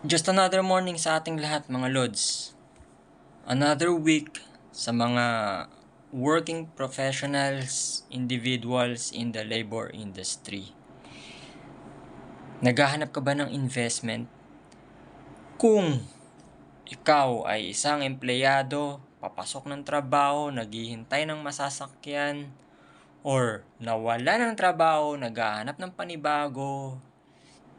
Just another morning sa ating lahat mga Lods. Another week sa mga working professionals, individuals in the labor industry. Naghahanap ka ba ng investment? Kung ikaw ay isang empleyado, papasok ng trabaho, naghihintay ng masasakyan, or nawala ng trabaho, naghahanap ng panibago,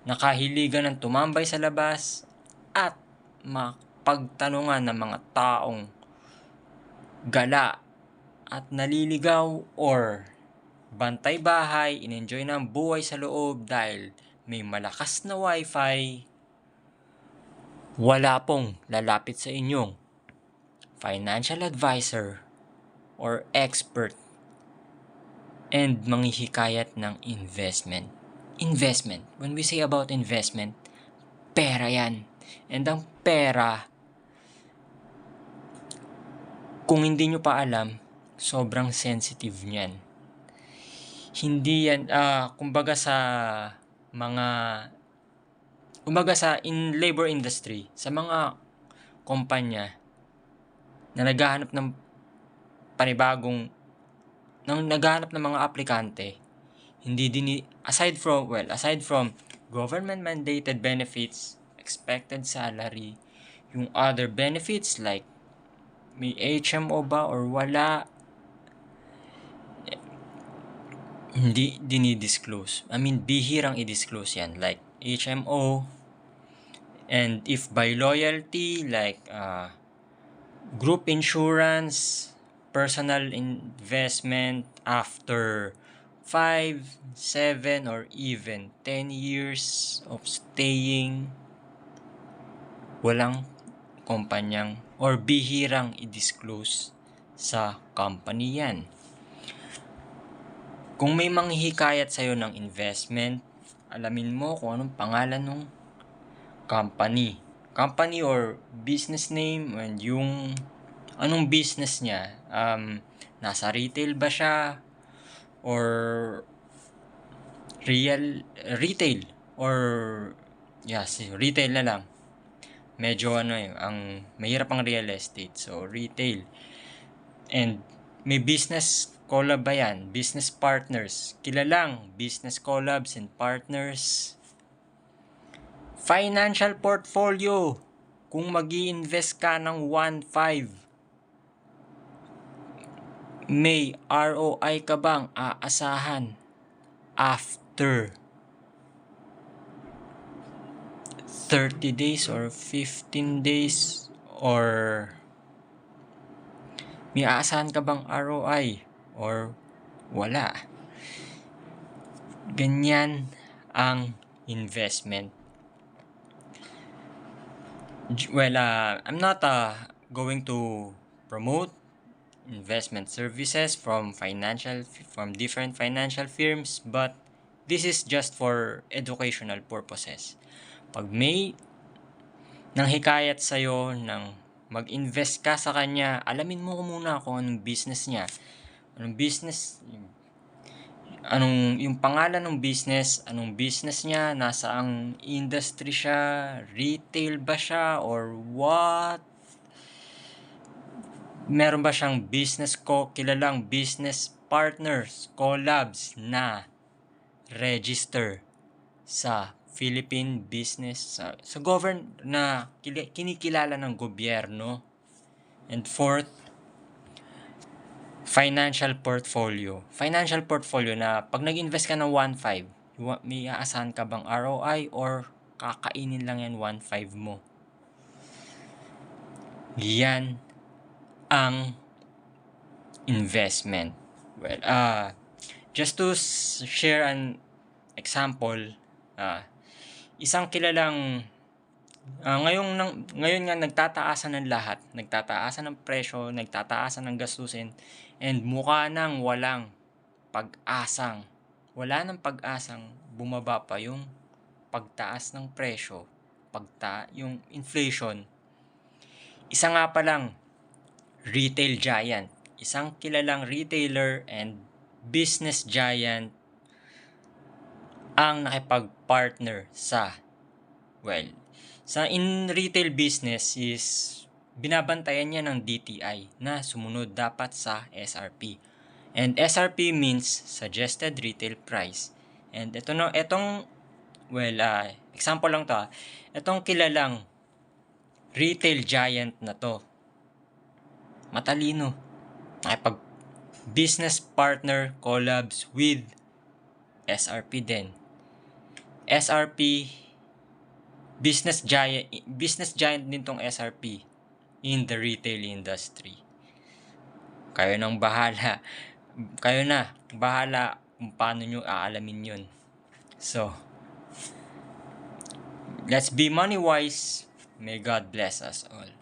nakahiligan ng tumambay sa labas, at mapagtanungan ng mga taong gala at naliligaw or bantay bahay, in-enjoy ng buhay sa loob dahil may malakas na wifi, wala pong lalapit sa inyong financial advisor or expert and manghihikayat ng investment. Investment. When we say about investment, pera yan. And ang pera, kung hindi nyo pa alam, sobrang sensitive niyan. Hindi yan, kumbaga sa in labor industry, sa mga kumpanya na naghahanap ng mga aplikante, aside from government mandated benefits, expected salary, yung other benefits like may HMO ba or wala, hindi dinidisclose. Bihirang i-disclose yan, like HMO, and if by loyalty, like group insurance, personal investment after 5, 7, or even 10 years of staying, walang kumpanyang or bihirang i-disclose sa company yan. Kung may manghihikayat sa'yo ng investment, alamin mo kung anong pangalan ng company or business name, and yung anong business niya. Nasa retail ba siya or retail or retail na lang. Medyo ang mahirap ang real estate, so retail. And may business collab ba yan? Business partners. Kilalang business collabs and partners. Financial portfolio. Kung mag-i-invest ka ng 1.5, may ROI ka bang aasahan after 30 days or 15 days, or may aasahan ka bang ROI or wala? Ganyan ang investment. Well, I'm not going to promote investment services from different financial firms, but this is just for educational purposes. Pag may nanghikayat sa'yo ng mag-invest ka sa kanya, alamin mo muna kung anong business niya. Yung pangalan ng business, anong business niya, nasaang industry siya, retail ba siya, or what? Meron ba siyang kilalang business partners, collabs na register sa Philippine business, sa na kinikilala ng gobyerno. And fourth, financial portfolio na pag nag-invest ka ng 1.5, may aasahan ka bang ROI or kakainin lang yan 1.5 mo? Yan ang investment. Well, just to share an example, isang kilalang ngayon nga nagtataasan ng lahat, nagtataasan ng presyo, nagtataasan ng gastusin, and mukha nang wala nang pag-asang bumaba pa yung pagtaas ng presyo, yung inflation. Isa nga pa lang, retail giant, isang kilalang retailer and business giant ang nakipag-partner sa In retail business is binabantayan niya ng DTI na sumunod dapat sa SRP. And SRP means suggested retail price. And example lang to. Itong kilalang retail giant na to, matalino. Nakipag business partner collabs with SRP din. SRP business giant din tong SRP in the retail industry. Kayo na bahala kung paano nyo aalamin yun. So, let's be money wise. May God bless us all.